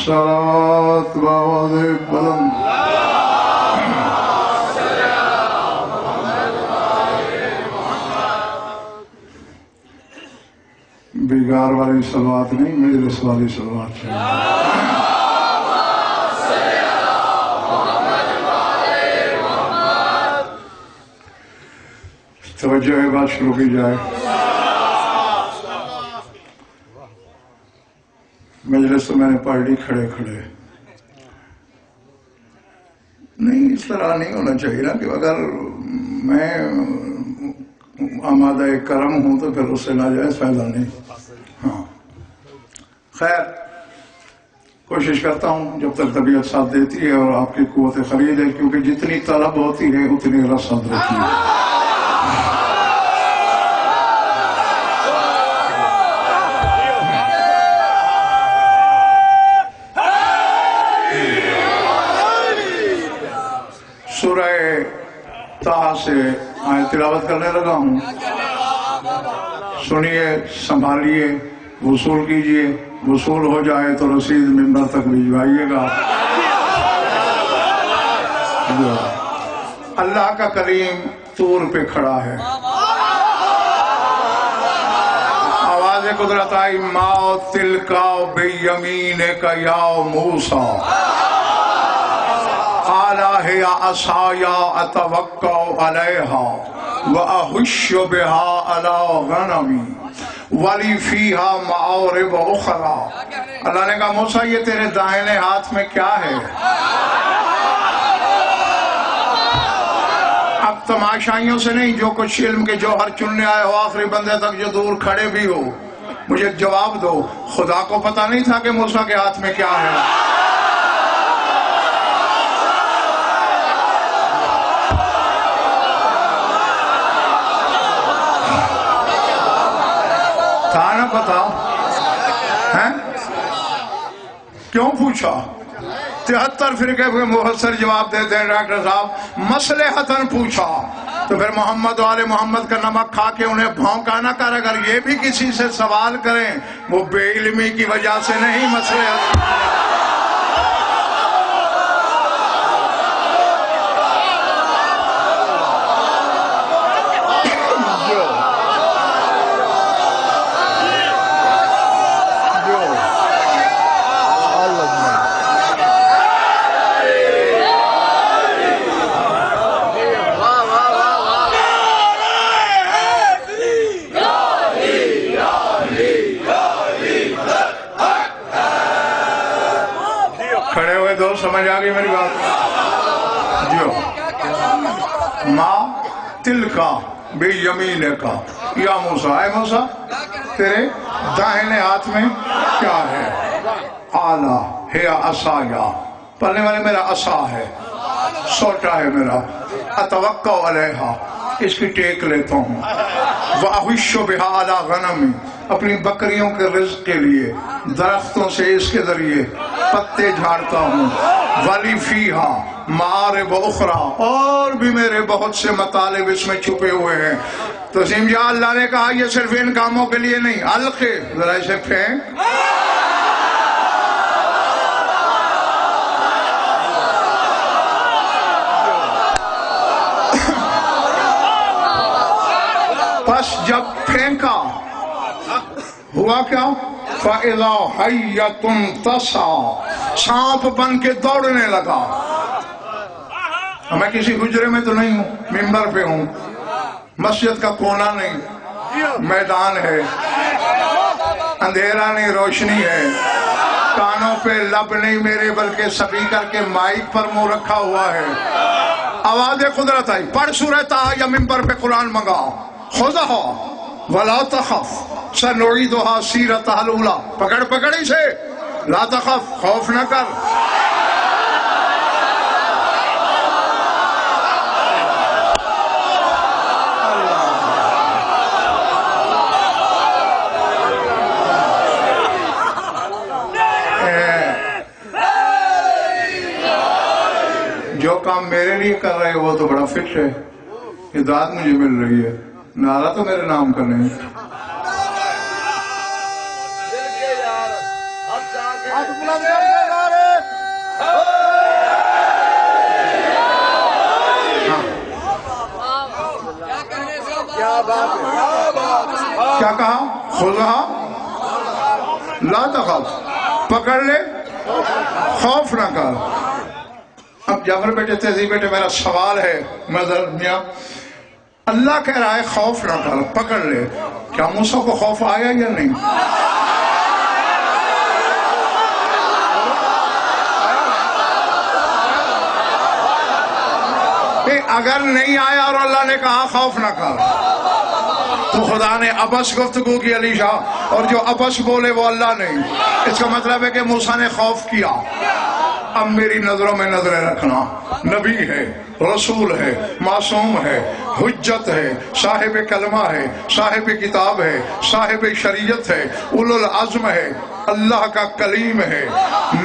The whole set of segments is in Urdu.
صلوات بآواز بلند بیگار والی صلوات نہیں، مجلس والی صلوات چاہیے۔ توجہ ہے، بات شروع کی جائے۔ مجلس تو میں نے پڑھ لی کھڑے کھڑے، نہیں اس طرح نہیں ہونا چاہیے نا کہ اگر میں آمادہ کرم ہوں تو پھر اس سے ناجائز فائدہ نہیں۔ ہاں خیر، کوشش کرتا ہوں جب تک طبیعت ساتھ دیتی ہے اور آپ کی قوت خرید ہے، کیونکہ جتنی طلب ہوتی ہے اتنی رسد ہوتی ہے۔ سورہ طٰ سے آیت تلاوت کرنے لگا ہوں، سنیے، سنبھالیے، وصول کیجئے، وصول ہو جائے تو رسید منبر تک بھجوائیے گا۔ اللہ کا کلیم طور پہ کھڑا ہے، آواز قدرت آئی، ما تلکا بیمینک یا موسیٰ قَالَ هِيَ عَصَايَ أَتَوَكَّأُ عَلَيْهَا وَأَهُشُّ بِهَا عَلَىٰ غَنَمِي وَلِي فِيهَا مَعَارِبُ أُخْرَىٰ۔ اللہ نے کہا موسیٰ یہ تیرے دائیں ہاتھ میں کیا ہے؟ اب تماشائیوں سے نہیں، جو کچھ علم کے جوہر چننے آئے ہو، آخری بندے تک جو دور کھڑے بھی ہو، مجھے جواب دو، خدا کو پتہ نہیں تھا کہ موسیٰ کے ہاتھ میں کیا ہے؟ تھا نہ پتا؟ کیوں پوچھا؟ 73 فرقے کے مفسر جواب دیتے ہیں ڈاکٹر صاحب، مصلحتاً پوچھا تو پھر محمد و آل محمد کا نمک کھا کے انہیں بھونکا نہ کر، اگر یہ بھی کسی سے سوال کریں وہ بے علمی کی وجہ سے نہیں، مصلحت سمجھ آگئی میری بات؟ جو ما تلکا بے یمین کا یا موسیٰ، اے موسیٰ تیرے داہنے ہاتھ میں کیا ہے؟ آلہ ہے عصایا، پڑھنے والے میرا عصا ہے، سوٹا ہے میرا، اتوقع علیہا، اس کی ٹیک لیتا ہوں، وَأَحُشُّ بِهَا عَلَىٰ غَنَمِ، اپنی بکریوں کے رزق کے لیے درختوں سے اس کے ذریعے پتے جھاڑتا ہوں، وَلِي فِيهَا مَعَارِبُ أُخْرَىٰ، اور بھی میرے بہت سے مطالب اس میں چھپے ہوئے ہیں۔ تو سمجھا اللہ نے کہا یہ صرف ان کاموں کے لیے نہیں، القِ، ذرا اسے پھینک۔ پس جب پھینکا ہوا کیا؟ فَإِذَا حَيَّةٌ تَسْعَىٰ، سانپ بن کے دوڑنے لگا۔ میں کسی حجرے میں تو نہیں ہوں، منبر پہ ہوں، مسجد کا کونا نہیں، میدان ہے، اندھیرا نہیں روشنی ہے، کانوں پہ لب نہیں میرے بلکہ سپیکر کے مائک پر منہ رکھا ہوا ہے، آواز قدرت آئی، پڑھ سورہ طٰ یا منبر پہ قرآن منگا، خُذْهَا وَلَا تَخَفْ سَنُعِيدُهَا سِيرَتَهَا الْأُولَىٰ، پکڑ اسے، لا تخف، خوف نہ کر۔ جو کام میرے لیے کر رہے وہ تو بڑا فٹ ہے، ہدایت مجھے مل رہی ہے، نعرہ تو میرے نام کا نہیں. کیا کہا؟ خذھا لا تخف، پکڑ لے خوف نہ کر. اب جعفر بیٹے تہذیب بیٹے میرا سوال ہے، میاں اللہ کہہ رہا ہے خوف نہ کر، پکڑ لے، کیا موسیٰ کو خوف آیا یا نہیں؟ اگر نہیں آیا اور اللہ نے کہا خوف نہ کر تو خدا نے ابس گفتگو کی علی شاہ، اور جو ابس بولے وہ اللہ نہیں. اس کا مطلب ہے کہ موسیٰ نے خوف کیا. اب میری نظروں میں نظریں رکھنا، نبی ہے، رسول ہے، معصوم ہے، حجت ہے، صاحب کلمہ ہے، صاحب کتاب ہے، صاحب شریعت ہے، اولو العزم ہے، اللہ کا کلیم ہے،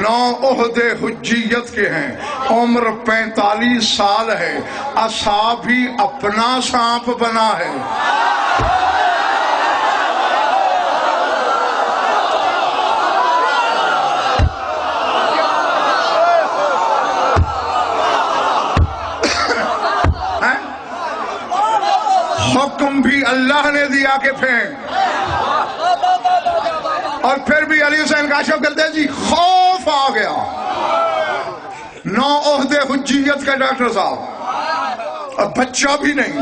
9 عہدے حجیت کے ہیں، عمر 45 سال ہے، عصا بھی اپنا سانپ بنا ہے. حکم بھی اللہ نے دیا کہ پھینک، اور پھر بھی علی حسین کاشف کرتے ہیں جی خوف آ گیا. 9 عہدے حجیت کا ڈاکٹر صاحب، اور بچہ بھی نہیں،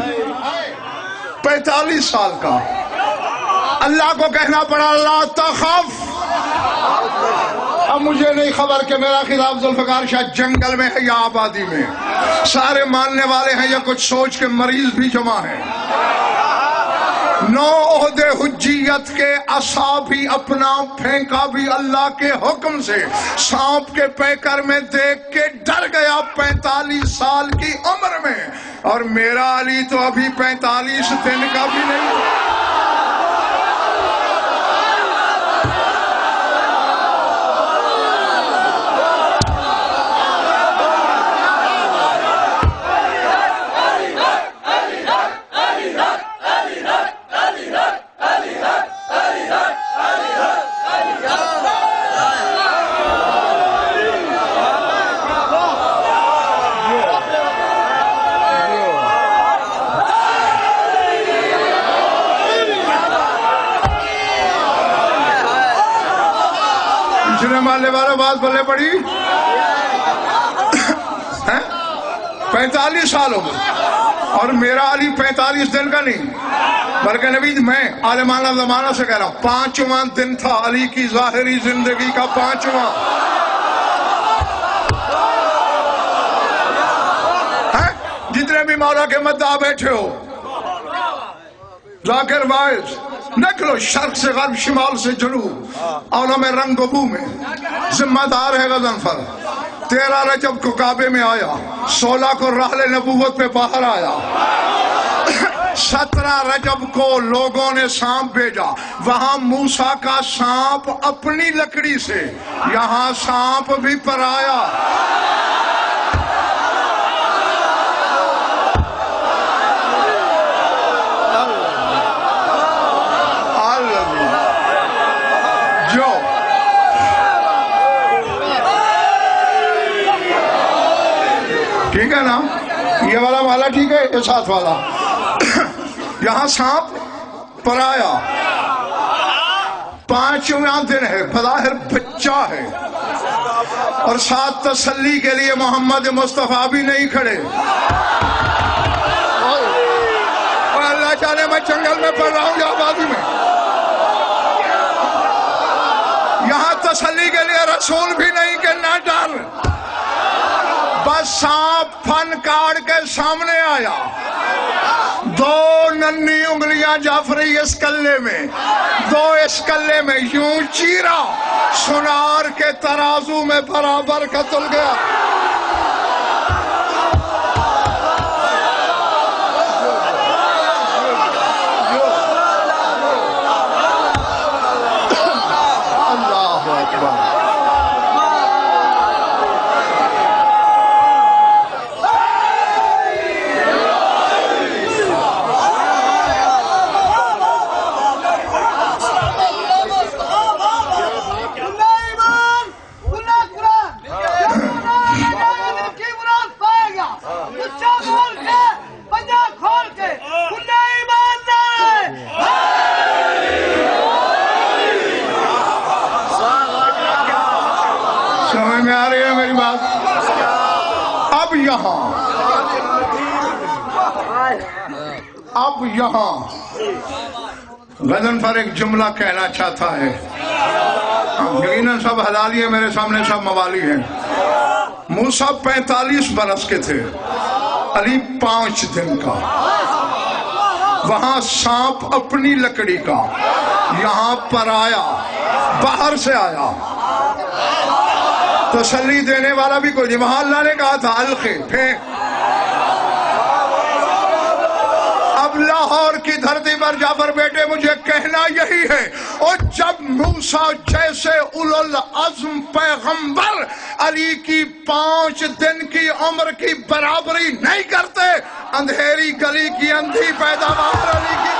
45 سال کا. اللہ کو کہنا پڑا لا تخف. اب مجھے نہیں خبر کہ میرا خطاب ذوالفقار شاہ جنگل میں ہے یا آبادی میں، سارے ماننے والے ہیں یا کچھ سوچ کے مریض بھی جمع ہیں. 9 عہدے حجیت کے، عصا بھی اپنا پھینکا بھی اللہ کے حکم سے، سانپ کے پیکر میں دیکھ کے ڈر گیا 45 سال کی عمر میں. اور میرا علی تو ابھی 45 دن کا بھی نہیں. مالے والا بات بلے پڑی 45 سال ہو گئے، اور میرا علی 45 دن کا نہیں بلکہ نبی میں عالمانہ زمانہ سے کہہ رہا ہوں 5واں دن تھا علی کی ظاہری زندگی کا 5واں. جتنے بھی مولا کے مدعا بیٹھے ہو، ذاکر باعث نکلو شرق سے غرب، شمال سے جنوب، عالم رنگ و بو میں ذمہ دار ہے غضنفر. 13 رجب کو کعبے میں آیا، 16 کو رحل نبوت پہ باہر آیا، 17 رجب کو لوگوں نے سانپ بھیجا، وہاں موسیٰ کا سانپ اپنی لکڑی سے، یہاں سانپ بھی پر آیا. ٹھیک ہے نا؟ یہ والا والا ٹھیک ہے، یہ ساتھ والا. یہاں سانپ پر آیا، 5واں دن ہے، بظاہر بچہ ہے، اور ساتھ تسلی کے لیے محمد مصطفیٰ بھی نہیں کھڑے. اور اللہ جانے میں جنگل میں پڑھ رہا ہوں یا آبادی میں، یہاں تسلی کے لیے رسول بھی نہیں کہ نہ ڈر. بس سانپ پھن کاٹ کے سامنے آیا، 2 ننھی انگلیاں جعفری اس کلے میں، 2 اس کلے میں یوں چیرا، سنار کے ترازو میں برابر کا تل گیا. اللہ اکبر. یہاں غضنفر ایک جملہ کہنا چاہتا ہے. یقیناً سب حلالی ہے میرے سامنے، سب موالی ہیں. موسیٰ 45 برس کے تھے، علی 5 دن کا. وہاں سانپ اپنی لکڑی کا یہاں پر آیا، باہر سے آیا. تسلی دینے والا بھی کوئی نہیں. وہاں اللہ نے کہا تھا القی، پھینک. اب لاہور کی دھرتی پر جعفر بیٹے مجھے کہنا یہی ہے، اور جب موسیٰ جیسے اولوالعزم پیغمبر علی کی 5 دن کی عمر کی برابری نہیں کرتے، اندھیری گلی کی اندھی پیداوار علی کی.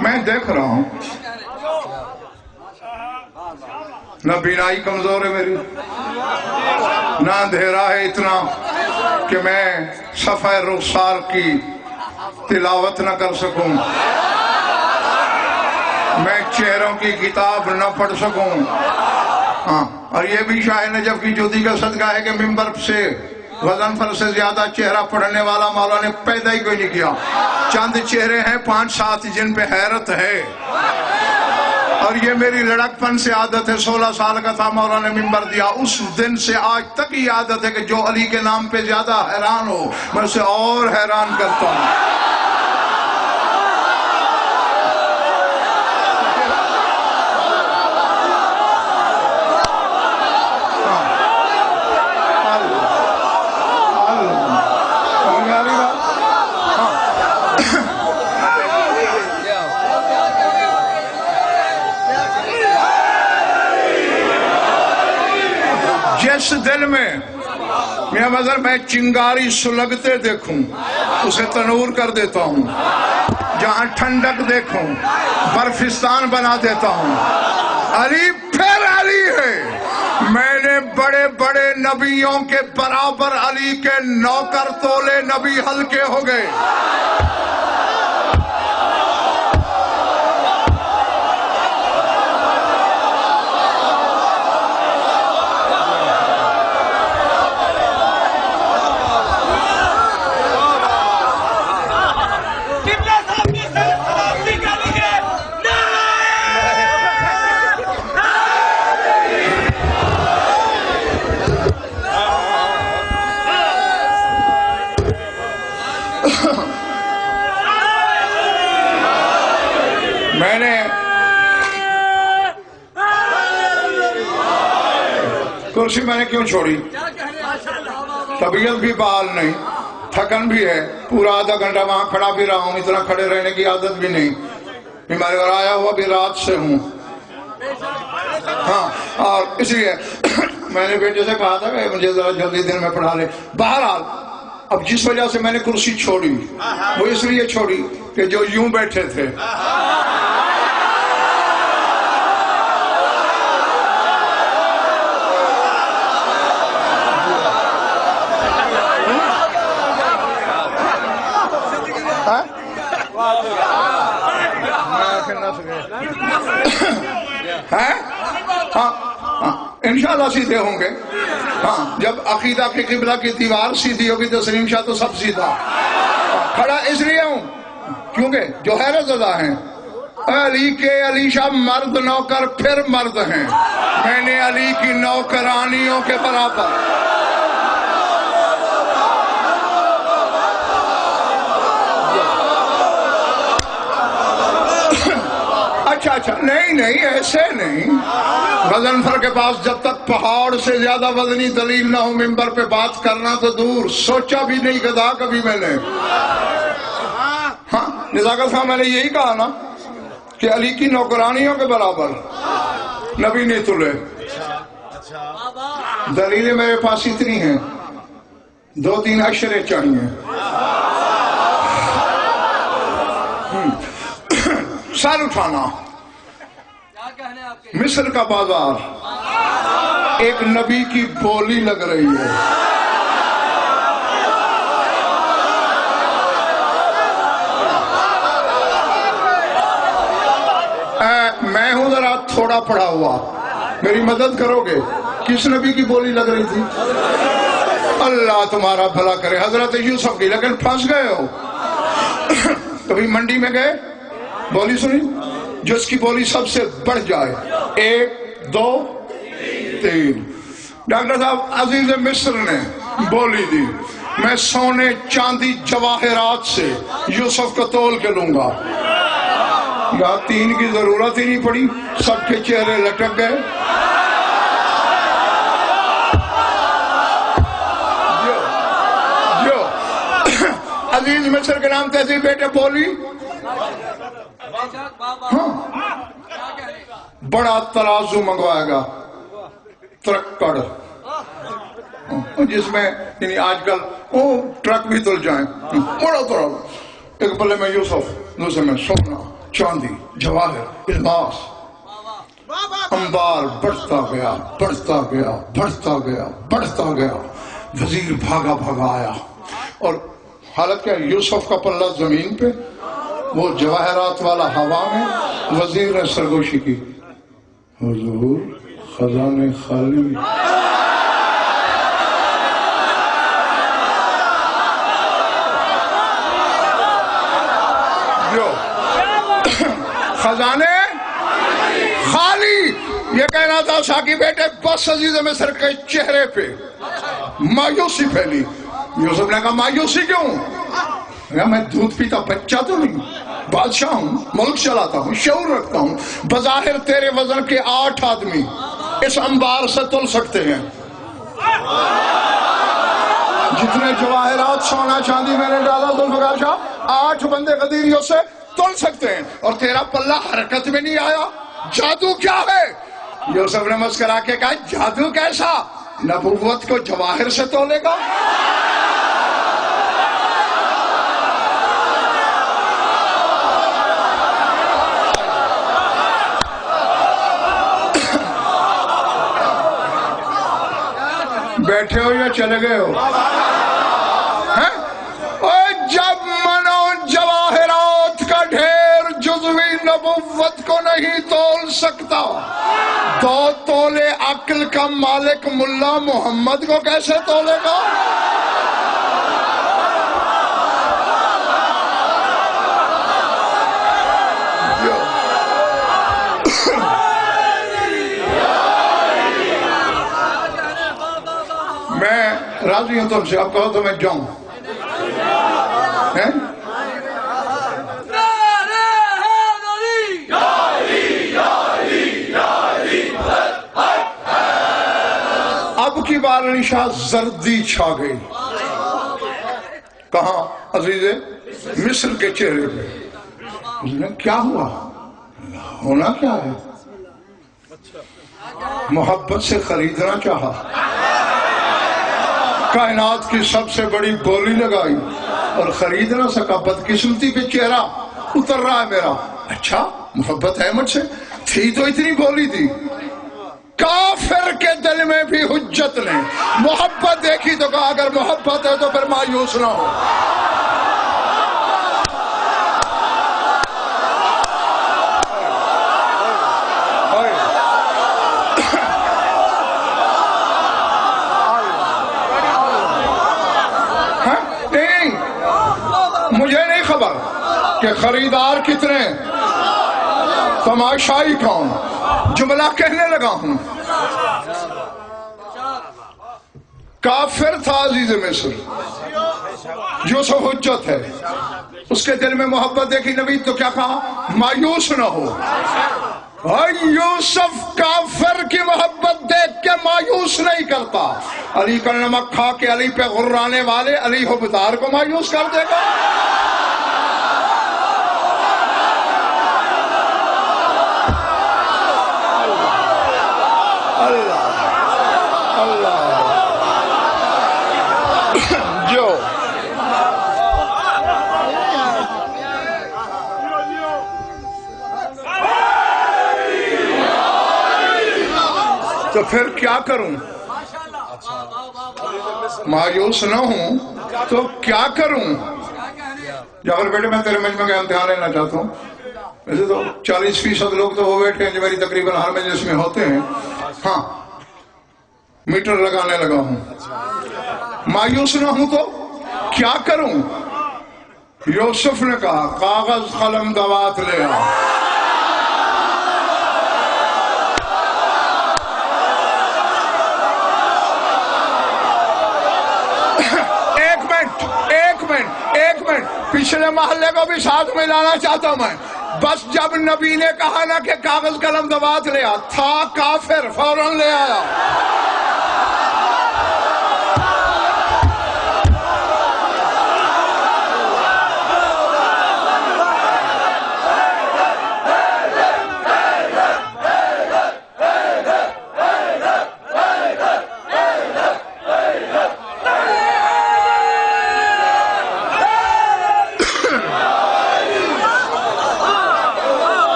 میں دیکھ رہا ہوں نہ بینائی کمزور ہے میری، نہ اندھیرا ہے اتنا کہ میں صفحہ رخسار کی تلاوت نہ کر سکوں، میں چہروں کی کتاب نہ پڑھ سکوں. اور یہ بھی شاہ نجف کی جوتی کا صدقہ ہے کہ ممبر سے غضنفر سے زیادہ چہرہ پڑھنے والا مولا نے پیدا ہی کوئی نہیں کیا. چند چہرے ہیں 5-7 جن پہ حیرت ہے، اور یہ میری لڑک پن سے عادت ہے. 16 سال کا تھا مولا نے ممبر دیا، اس دن سے آج تک یہ عادت ہے کہ جو علی کے نام پہ زیادہ حیران ہو میں اسے اور حیران کرتا ہوں. جس دل میں میاں مظہر میں چنگاری سلگتے دیکھوں اسے تنور کر دیتا ہوں، جہاں ٹھنڈک دیکھوں برفستان بنا دیتا ہوں. علی پھر علی ہے. میں نے بڑے بڑے نبیوں کے برابر علی کے نوکر تولے، نبی ہلکے ہو گئے. میں نے کرسی میں نے کیوں چھوڑی؟ طبیعت بھی بحال نہیں، تھکن بھی ہے. پورا آدھا گھنٹہ وہاں کھڑا بھی رہا ہوں، اتنا کھڑے رہنے کی عادت بھی نہیں. بیماری اور آیا ہوا بھی رات سے ہوں. ہاں، اور اس لیے میں نے بیٹے سے کہا تھا کہ مجھے ذرا جلدی دن میں پڑھا لے. بہرحال اب جس وجہ سے میں نے کرسی چھوڑی وہ اس لیے چھوڑی کہ جو یوں بیٹھے تھے انشاءاللہ سیدھے ہوں گے. ہاں، جب عقیدہ کی قبلہ کی دیوار سیدھی ہوگی تو سلیم شاہ تو سب سیدھا. کھڑا اس لیے ہوں کیونکہ جو حیرت زدہ ہیں علی کے علی شاہ مرد نوکر پھر مرد ہیں. میں نے علی کی نوکرانیوں کے برابر اچھا نہیں نہیں ایسے نہیں. غضنفر کے پاس جب تک پہاڑ سے زیادہ وزنی دلیل نہ ہو ممبر پہ بات کرنا تو دور. سوچا بھی نہیں گدا کبھی میں نے. ہاں نزاکت صاحب میں نے یہی کہا نا کہ علی کی نوکرانیوں کے برابر نبی نہیں تلے. دلیلیں میرے پاس اتنی ہیں 2-3 اشرے چاہیے. سر اٹھانا. مصر کا بازار ایک نبی کی بولی لگ رہی ہے. میں ہوں ذرا تھوڑا پڑھا ہوا, میری مدد کرو گے. کس نبی کی بولی لگ رہی تھی؟ اللہ تمہارا بھلا کرے, حضرت یوسف کی. لیکن پھنس گئے ہو. کبھی منڈی میں گئے, بولی سنی جس کی بولی سب سے بڑھ جائے, 1 2 3. ڈاکٹر صاحب عزیز مصر نے بولی دی میں سونے چاندی جواہرات سے یوسف کو تول کے لوں گا. یا 3 کی ضرورت ہی نہیں پڑی, سب کے چہرے لٹک گئے. جو عزیز مصر کے نام تہذیب بیٹے بولی. ہاں بڑا ترازو منگوائے گا, ترکڑ, جس میں یعنی آج کل ٹرک بھی تل جائیں. بڑا ترازو, ایک پلے میں یوسف, دوسرے میں سونا چاندی جواہر الماس. انبار بڑھتا گیا بڑھتا گیا بڑھتا گیا بڑھتا گیا. وزیر بھاگا بھاگا آیا اور حالت کیا, یوسف کا پلہ زمین پہ, وہ جواہرات والا ہوا میں. وزیر نے سرگوشی کی, حضور خزانے خالی. جو خزانے خالی یہ کہنا تھا ساکی بیٹے. بس عزیز مصر کے چہرے پہ مایوسی پھیلی. یوسف نے کہا مایوسی کیوں؟ میں دودھ پیتا بچہ تو نہیں, بادشاہ ہوں, ملک چلاتا ہوں, شعور رکھتا ہوں. بظاہر تیرے وزن کے 8 آدمی اس انبار سے تل سکتے ہیں. جتنے جواہرات سونا چاندی میں نے ڈالا ذوالفقار شاہ, 8 بندے غدیریوں سے تل سکتے ہیں, اور تیرا پلہ حرکت میں نہیں آیا. جادو کیا ہے؟ یوسف نے مسکرا کے کہا جادو کیسا؟ نبوت کو جواہر سے تولے گا. بیٹھے ہو یا چلے گئے ہو؟ جب منو جواہرات کا ڈھیر جزوی نبوت کو نہیں تول سکتا, 2 تولے عقل کا مالک ملا محمد کو کیسے تولے گا؟ میں راضی ہوں تم سے, اب کہو تو میں جاؤں. اب کی بار نشا زردی چھا گئی. کہاں؟ عزیز مصر کے چہرے پہ. کیا ہوا؟ ہونا کیا ہے؟ محبت سے خریدنا چاہا, کائنات کی سب سے بڑی بولی لگائی اور خرید نہ سکا. بدقسمتی پہ چہرہ اتر رہا ہے میرا. اچھا محبت ہے مجھ سے, تھی تو اتنی بولی تھی. کافر کے دل میں بھی حجت نے محبت دیکھی تو کہا اگر محبت ہے تو پھر مایوس نہ ہو. مجھے نہیں خبر کہ خریدار کتنے, تماشائی کون. جملہ کہنے لگا ہوں. کافر تھا عزیز مصر, یوسف حجت ہے, اس کے دل میں محبت دیکھی نبی تو کیا کہا؟ مایوس نہ ہو. اور یوسف کافر کی محبت دیکھ کے مایوس نہیں کرتا. علی کا نمک کھا کے علی پہ غرانے والے علی حبدار کو مایوس کر دے گا. اللہ اللہ جو تو پھر کیا کروں؟ مایوس نہ ہوں تو کیا کروں؟ جعفر بیٹے میں تیرے مجمع کا امتحان لینا چاہتا ہوں. ویسے تو 40% لوگ تو وہ بیٹھے ہیں جو میری تقریباً ہر مجلس میں ہوتے ہیں. ہاں میٹر لگانے لگا ہوں. مایوس نہ ہوں تو کیا کروں؟ یوسف نے کہا کاغذ قلم دوات لے آ. ایک منٹ پچھلے محلے کو بھی ساتھ میں لانا چاہتا ہوں میں. بس جب نبی نے کہا نا کہ کاغذ قلم دوات لے آ، تھا کافر فوراً لے آیا.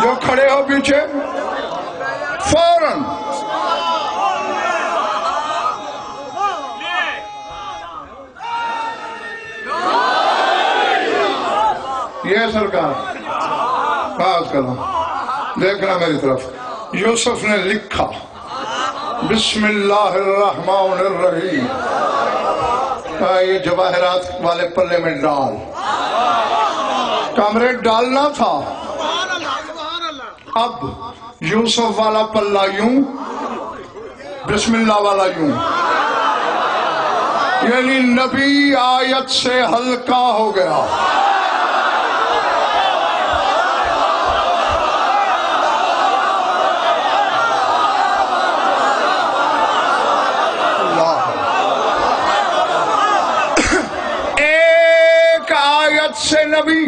جو کھڑے ہو پیچھے فوراً یہ سرکار بات کرو، دیکھنا میری طرف. یوسف نے لکھا بسم اللہ الرحمن الرحیم. یہ جواہرات والے پلے میں ڈال. کمرے ڈالنا تھا. اب یوسف والا پلہ یوں، بسم اللہ والا یوں، یعنی نبی آیت سے ہلکا ہو گیا. ایک آیت سے نبی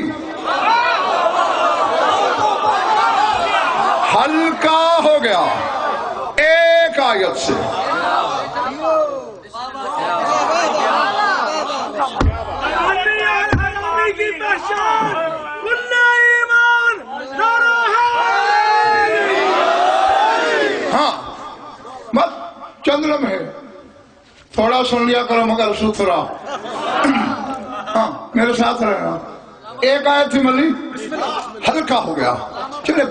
ہلکا ہو گیا. ایک آیت سے. ہاں بس چند لمحے تھوڑا سن لیا کرو مگر ستھرا. ہاں میرے ساتھ رہنا. ایک آیت تھی ملی ہلکا ہو گیا. چلے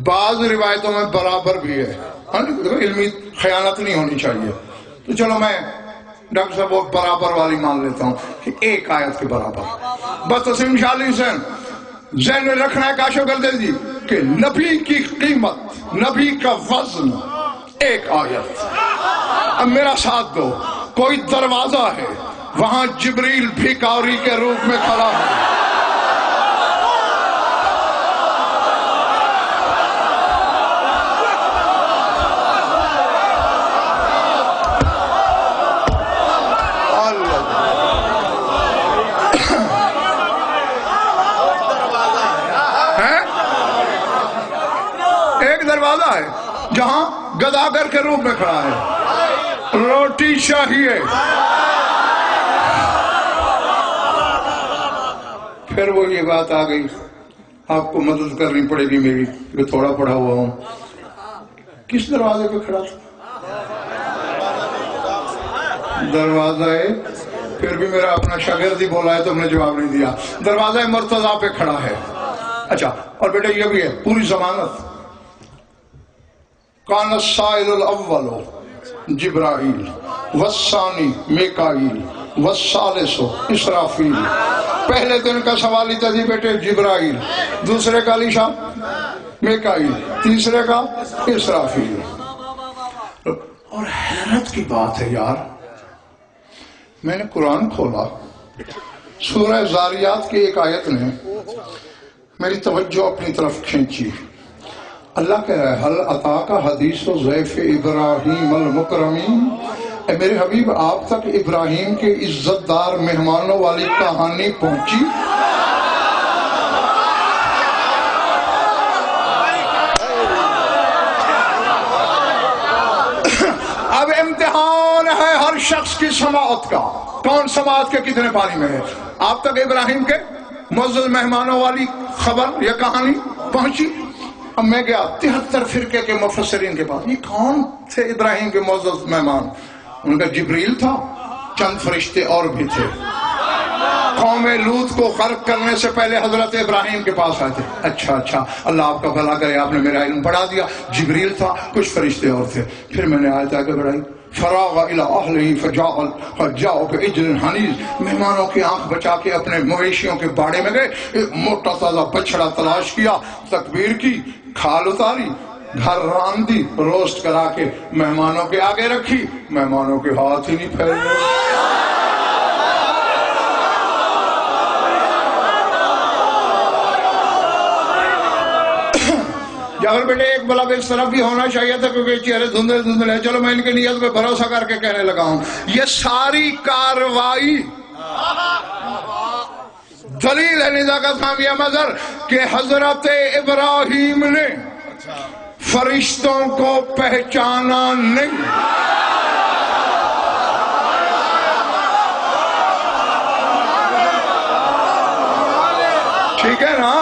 بعض روایتوں میں برابر بھی ہے، علمی خیانت نہیں ہونی چاہیے. تو چلو میں ڈاکٹر صاحب وہ برابر والی مان لیتا ہوں کہ ایک آیت کے برابر. بس تسلیم شالی حسین ذہن میں رکھنا ہے کاشو کر دے دی کہ نبی کی قیمت، نبی کا وزن ایک آیت. اب میرا ساتھ دو. کوئی دروازہ ہے، وہاں جبریل بھیکاری کے روپ میں کھڑا ہے. دروازہ ہے جہاں گداگر کے روپ میں کھڑا ہے. روٹی چاہیے. پھر وہ یہ بات آ گئی آپ کو مدد کرنی پڑے گی میری کہ تھوڑا پڑھا ہوا ہوں. کس دروازے پہ کھڑا تھا؟ دروازہ ہے. پھر بھی میرا اپنا شاگرد ہی بولا ہے تو ہم نے جواب نہیں دیا. دروازہ مرتضیٰ پہ کھڑا ہے. اچھا اور بیٹا یہ بھی ہے پوری ضمانت. کان السائل الاول جبرائیل والثانی میکائیل والثالث اسرافیل. پہلے دن کا سوالی تھا جی بیٹے جبرائیل، دوسرے کا علیشا میکائیل، تیسرے کا اسرافیل. اور حیرت کی بات ہے یار، میں نے قرآن کھولا، سورہ زاریات کی ایک آیت نے میری توجہ اپنی طرف کھینچی. اللہ کہہ رہا ہے حل اتاک حدیث ضیف ابراہیم المکرمین. اے میرے حبیب آپ تک ابراہیم کے عزت دار مہمانوں والی کہانی پہنچی؟ اب امتحان ہے ہر شخص کی سماعت کا. کون سماعت کے کتنے پانی میں ہے؟ آپ تک ابراہیم کے معزز مہمانوں والی خبر یا کہانی پہنچی؟ اب میں گیا 73 فرقے کے مفسرین کے پاس. یہ کون تھے ابراہیم کے معزز مہمان؟ ان کا جبریل تھا، چند فرشتے اور بھی تھے. قوم لوط کو غرق کرنے سے پہلے حضرت ابراہیم کے پاس آئے تھے. اچھا اللہ آپ کا بھلا کرے، آپ نے میرا علم بڑھا دیا. جبریل تھا، کچھ فرشتے اور تھے. پھر میں نے آیت آگے بڑھائی. فراغ الى اہلہ فجاؤ بعجل حنیذ. مہمانوں کی آنکھ بچا کے اپنے مویشیوں کے باڑے میں گئے، ایک موٹا تازہ بچڑا تلاش کیا، تکبیر کی، کھال اتاری، گھر ران دی، روسٹ کرا کے مہمانوں کے آگے رکھی. مہمانوں کے ہاتھ ہی نہیں پھیل گئے. جعفر بیٹے ایک بلا اس طرف بھی ہونا چاہیے تھا کیونکہ چہرے دھندلے ہیں. چلو میں ان کی نیت پہ بھروسہ کر کے کہنے لگا ہوں. یہ ساری کاروائی دلیل ہے نزاکت خامیہ مظہر کہ حضرت ابراہیم نے فرشتوں کو پہچانا نہیں. ٹھیک ہے نا؟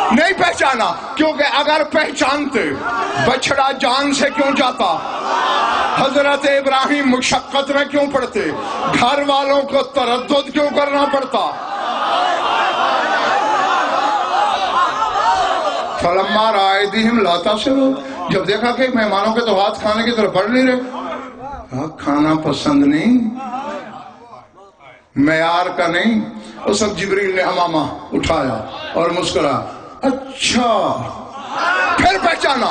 نہیں پہچانا کیونکہ اگر پہچانتے بچڑا جان سے کیوں جاتا؟ حضرت ابراہیم مشقت میں کیوں پڑتے؟ گھر والوں کو تردد کیوں کرنا پڑتا؟ فلما رأى أيديهم لا تصل. جب دیکھا کہ مہمانوں کے تو ہاتھ کھانے کی طرف بڑھ نہیں رہے، کھانا پسند نہیں، معیار کا نہیں. اس وقت جبریل نے امامہ اٹھایا اور مسکرا. اچھا پھر پہچانا.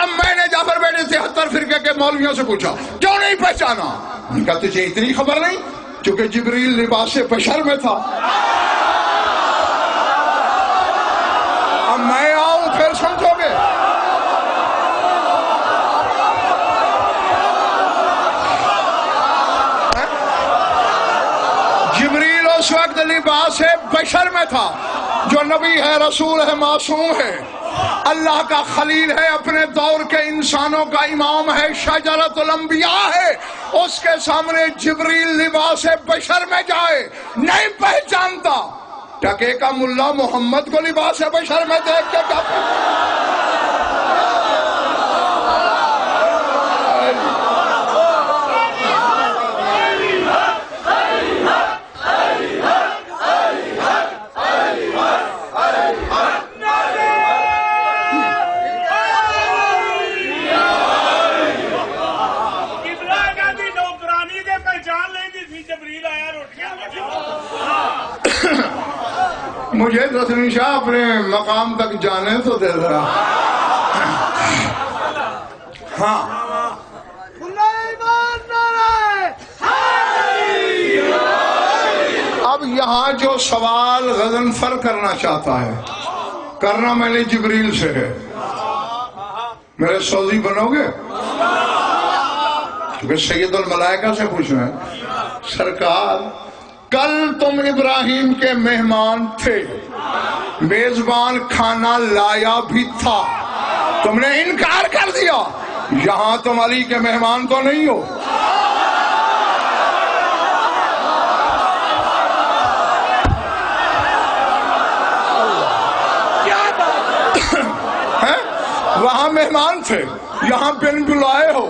اب میں نے جعفر بیٹے 73 فرقے کے مولویوں سے پوچھا کیوں نہیں پہچانا؟ ان کا تجھے اتنی خبر نہیں؟ چونکہ جبریل لباس بشر میں تھا. اب میں آؤں پھر سمجھو گے. جبریل اس وقت لباس بشر میں تھا. جو نبی ہے، رسول ہے، معصوم ہے، اللہ کا خلیل ہے، اپنے دور کے انسانوں کا امام ہے، شجرۃ الانبیاء ہے. اس کے سامنے جبریل لباس بشر میں جائے نہیں پہچانتا. ٹکے کا ملا محمد کو لباس بشر میں دیکھ کے کیا مجھے تو شاہ اپنے مقام تک جانے تو دے ذرا. ہاں اب یہاں جو سوال غضنفر کرنا چاہتا ہے، کرنا میں نے جبریل سے ہے. میرے سوزی بنو گے؟ کیونکہ سید الملائکہ سے پوچھنا ہے. سرکار کل تم ابراہیم کے مہمان تھے، میزبان کھانا لایا بھی تھا، تم نے انکار کر دیا. یہاں تم علی کے مہمان تو نہیں ہو. وہاں مہمان تھے، یہاں بن بلائے ہو.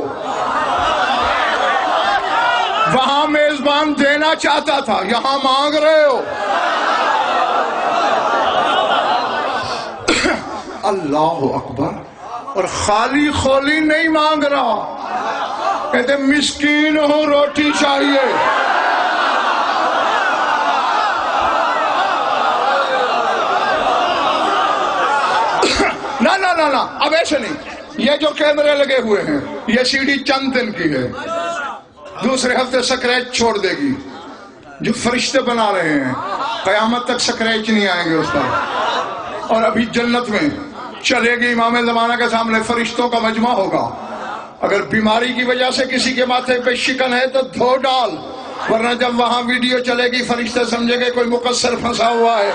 وہاں میزبان دینا چاہتا تھا، یہاں مانگ رہے ہو. اللہ اکبر. اور خالی خولی نہیں مانگ رہا، کہتے مسکین ہوں روٹی چاہیے. نہ اب ایسے نہیں. یہ جو کیمرے لگے ہوئے ہیں، یہ سی ڈی چند دن کی ہے، دوسرے ہفتے سکریچ چھوڑ دے گی. جو فرشتے بنا رہے ہیں قیامت تک سکریچ نہیں آئیں گے اس پر. اور ابھی جنت میں چلے گی امام زمانہ کے سامنے فرشتوں کا مجمع ہوگا. اگر بیماری کی وجہ سے کسی کے ماتھے پہ شکن ہے تو دھو ڈال، ورنہ جب وہاں ویڈیو چلے گی فرشتے سمجھے گے کوئی مقصر پھنسا ہوا ہے.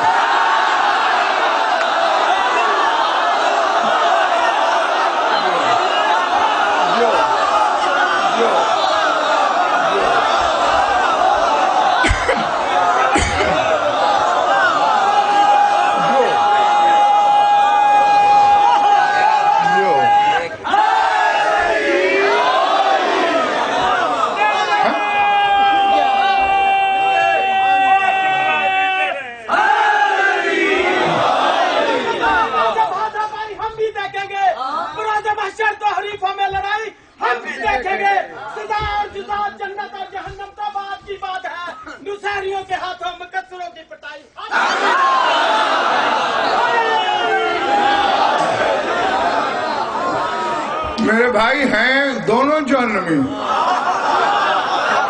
میرے بھائی ہیں دونوں جہنمی،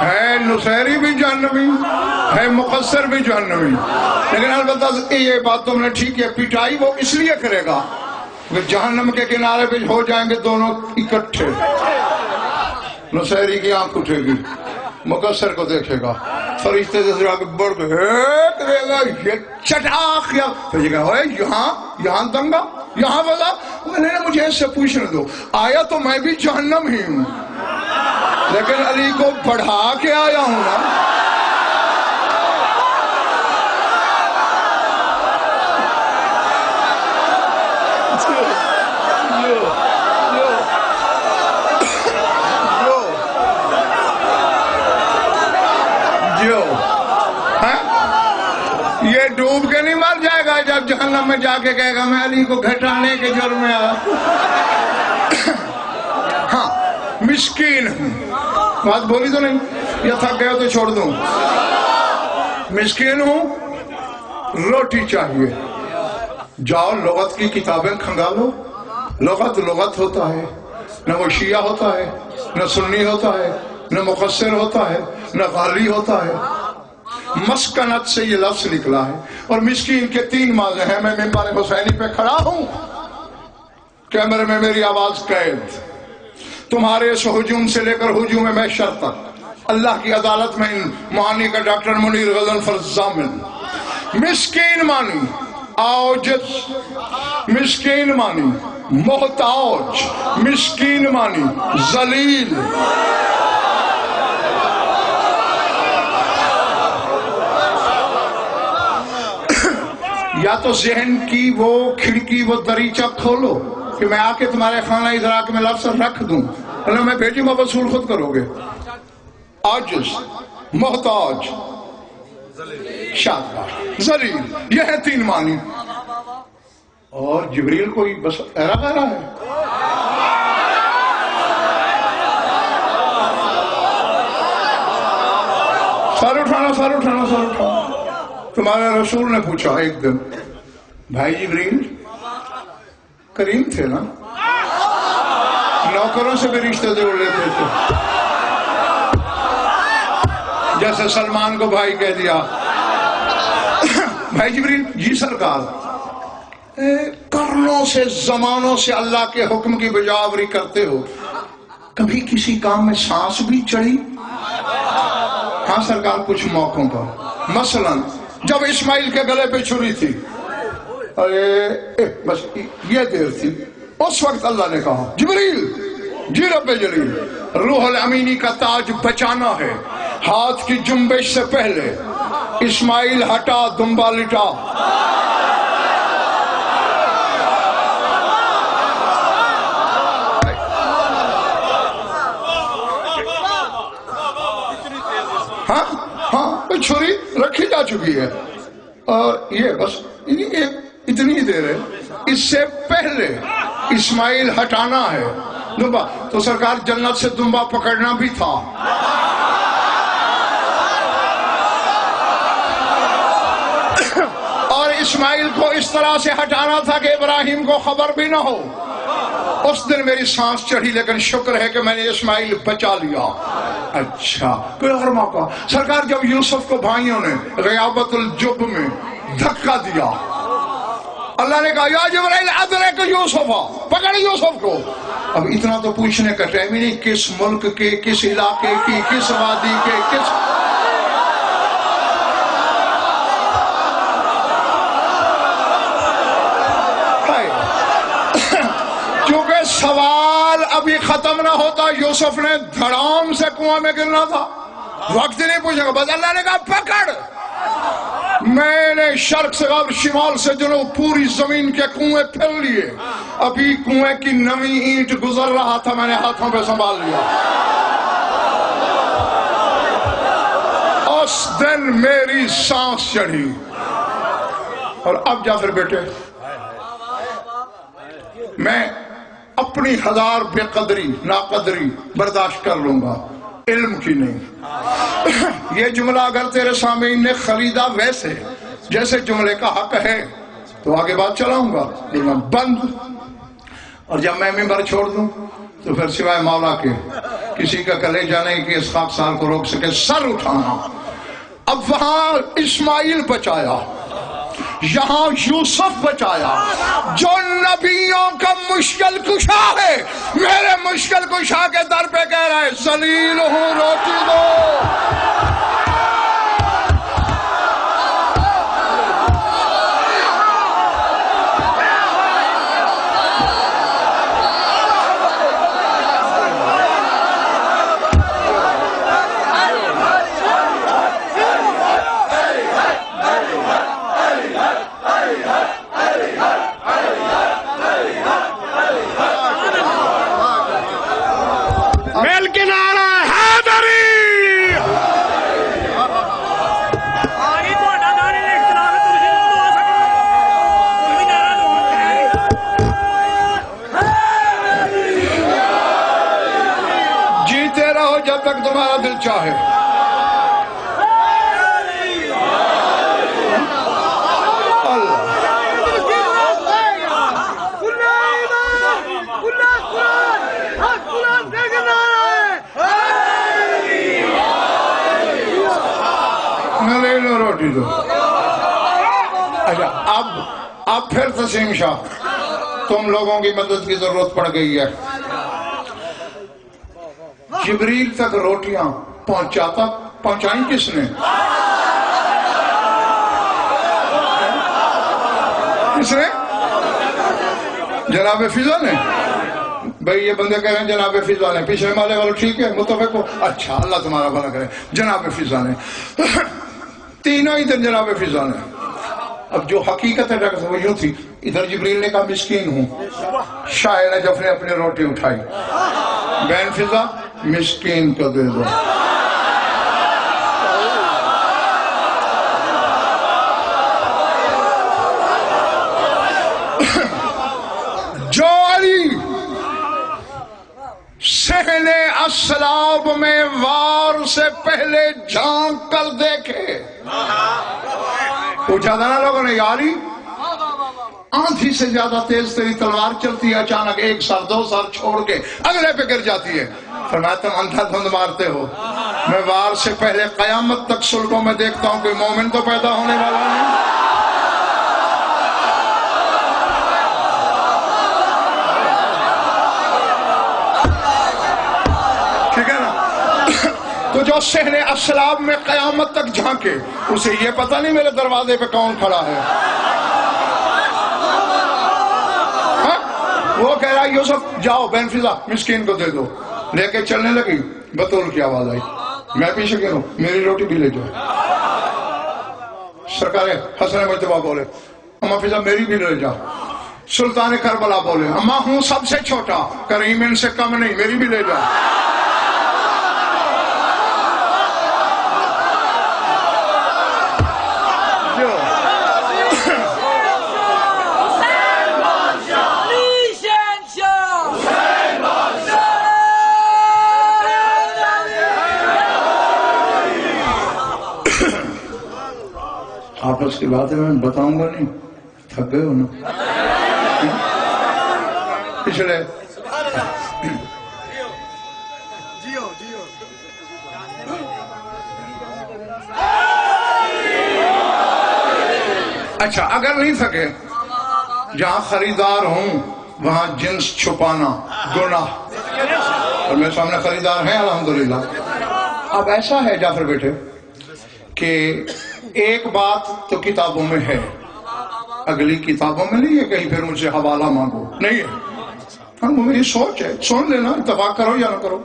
ہے نصیری بھی جہنمی، ہے مقصر بھی جہنمی. لیکن البتہ یہ بات تم نے ٹھیک ہے، پٹائی وہ اس لیے کرے گا کہ جہنم کے کنارے پہ ہو جائیں گے دونوں اکٹھے. نصیری کی آنکھ اٹھے گی، مقصر کو دیکھے گا، فرشتے سے آگے بڑھ کے کرے گا، یہ چٹاخ یا پھر یہ ہوئے یہاں دنگا یہاں وضع. مجھے اس سے پوچھنے دو، آیا تو میں بھی جہنم ہی ہوں لیکن علی کو بڑھا کے آیا ہوں نا. یہ ڈوب کے نہیں مر جائے گا جب جہنم میں جا کے کہے گا میں علی کو گھٹانے کے جرم میں آیا. ہاں مسکین ہوں، بات بولی تو نہیں، یا تھک گئے تو چھوڑ دوں. مسکین ہوں، روٹی چاہیے. جاؤ لغت کی کتابیں کھنگالو. لغت ہوتا ہے، نہ وہ شیعہ ہوتا ہے، نہ سنی ہوتا ہے، نہ مقصر ہوتا ہے، نہ غالی ہوتا ہے. مسکنت سے یہ لفظ نکلا ہے. اور مسکین کے 3 معنی ہیں. میں ممبر حسینی پہ کھڑا ہوں، کیمرے میں میری آواز قید. تمہارے اس ہجوم سے لے کر ہجوم محشر تک اللہ کی عدالت میں ان معانی کا ڈاکٹر منیر غضنفر ضامن. مسکین معنی عاجز، مسکین معنی محتاج، مسکین معنی ذلیل. یا تو ذہن کی وہ کھڑکی وہ دریچہ کھولو کہ میں آ کے تمہارے خانہ ادراک میں لفظ رکھ دوں، اللہ میں بھیجوں گا وصول خود کرو گے. عاجز، محتاج، شادباش، ذلیل، یہ ہے 3 معنی. اور جبریل کوئی بس ایرا غیرہ ہے. سر اٹھانا. تمہارے رسول نے پوچھا ایک دن، بھائی جبریل کریم تھے نا، نوکروں سے بھی رشتے جوڑ لیتے تھے، جیسے سلمان کو بھائی کہہ دیا. بھائی جبریل جی سرکار، کرنوں سے زمانوں سے اللہ کے حکم کی بجاوری کرتے ہو، کبھی کسی کام میں سانس بھی چڑھی؟ ہاں سرکار کچھ موقعوں پر، مثلا جب اسماعیل کے گلے پہ چھری تھی، بس یہ دیر تھی، اس وقت اللہ نے کہا جبریل جی رب جلیل، روح الامینی کا تاج بچانا ہے، ہاتھ کی جنبش سے پہلے اسماعیل ہٹا دمبا لٹا. ہاں چھری رکھی جا چکی ہے، اور یہ بس اتنی دیر ہے، اس سے پہلے اسماعیل ہٹانا ہے دمبا. تو سرکار جنت سے دمبا پکڑنا بھی تھا. اور اسماعیل کو اس طرح سے ہٹانا تھا کہ ابراہیم کو خبر بھی نہ ہو. اس دن میری سانس چڑھی، لیکن شکر ہے کہ میں نے اسماعیل بچا لیا. اچھا کوئی اور موقع؟ سرکار جب یوسف کو بھائیوں نے غیابت الجب میں دھکا دیا، اللہ نے کہا یا جبرائیل ادرک یوسف، پکڑ یوسف کو۔ اب اتنا تو پوچھنے کا ٹائم ہی نہیں کس ملک کے، کس علاقے کی، کس وادی کے، کس چونکہ سوال ابھی ختم نہ ہوتا، یوسف نے دھڑام سے کنواں میں گرنا تھا، وقت نہیں پوچھے گا، بس اللہ نے کہا پکڑ۔ میں نے شرق سے غرب، شمال سے جنوب پوری زمین کے کنویں پھیل لیے، ابھی کنویں کی نمی اینٹ گزر رہا تھا، میں نے ہاتھوں پہ سنبھال لیا۔ اس دن میری سانس چڑھی۔ اور اب جعفر بیٹے، میں اپنی ہزار بے قدری ناقدری برداشت کر لوں گا، علم کی نہیں۔ یہ جملہ اگر تیرے سامعین نے خریدا ویسے جیسے جملے کا حق ہے تو آگے بات چلاؤں گا، لیکن بند۔ اور جب میں ممبر چھوڑ دوں تو پھر سوائے مولا کے کسی کا کلیجہ نہیں کہ اس خاکسار کو روک سکے سر اٹھانا۔ اب وہاں اسماعیل بچایا، یہاں یوسف بچایا، جو نبیوں کا مشکل کشا ہے، میرے مشکل کشا کے در پہ کہہ رہا ہے ذلیل ہوں روٹی دو۔ جب تک تمہارا دل چاہے۔ نہ روٹی دو۔ اچھا اب پھر تسیم شاہ تم لوگوں کی مدد کی ضرورت پڑ گئی ہے۔ جبریل تک روٹیاں پہنچائیں کس نے؟ کس نے؟ جناب فضا نے۔ بھئی یہ بندے کہہ رہے ہیں جناب فضا نے، پیچھے مالے والوں ٹھیک ہے متفق ہو؟ اچھا اللہ تمہارا بھلا کرے۔ جناب فضا نے تینوں ہی دن جناب فضا نے۔ اب جو حقیقت ہے ڈاکٹر صاحب وہ یوں تھی، ادھر جبریل نے کہا مسکین ہوں، شاہ نجف نے اپنی روٹی اٹھائی، بہن فضا مسکین کو دے دو۔ جو علی صحن اسلاب میں وار سے پہلے جھانک کر دیکھے، پوچھا تھا نا لوگوں نے، یا علی آندھی سے زیادہ تیز تیری تلوار چلتی ہے، اچانک ایک سر دو سر چھوڑ کے اگلے پہ گر جاتی ہے، فرمایا تم اندھا دھند مارتے ہو، میں وار سے پہلے قیامت تک سلٹوں میں دیکھتا ہوں کوئی مومن تو پیدا ہونے والا نہیں۔ ٹھیک ہے نا؟ تو جو صحن اسلاب میں قیامت تک جھانکے اسے یہ پتہ نہیں میرے دروازے پہ کون کھڑا ہے۔ وہ کہہ رہا یوسف جاؤ بہن فضا مسکین کو دے دو، لے کے چلنے لگی، بطول کی آواز آئی، میں پیچھے گروں میری روٹی بھی لے جاؤ۔ سرکار حسن مجتبہ بولے اماں فضا میری بھی لے جاؤ۔ سلطان کربلا بولے اماں ہوں سب سے چھوٹا، کریم ان سے کم نہیں، میری بھی لے جاؤ۔ آپس کی بات ہے میں بتاؤں گا نہیں، تھک گئے ہو نا پچھلے اچھا اگر نہیں سکے جہاں خریدار ہوں وہاں جنس چھپانا گناہ، اور میرے سامنے خریدار ہیں الحمدللہ۔ اب ایسا ہے جعفر بیٹے کہ ایک بات تو کتابوں میں ہے، اگلی کتابوں میں نہیں ہے کہیں پھر مجھ سے حوالہ مانگو، نہیں ہے، وہ میری سوچ ہے، سن لینا، اتفاق کرو یا نہ کرو۔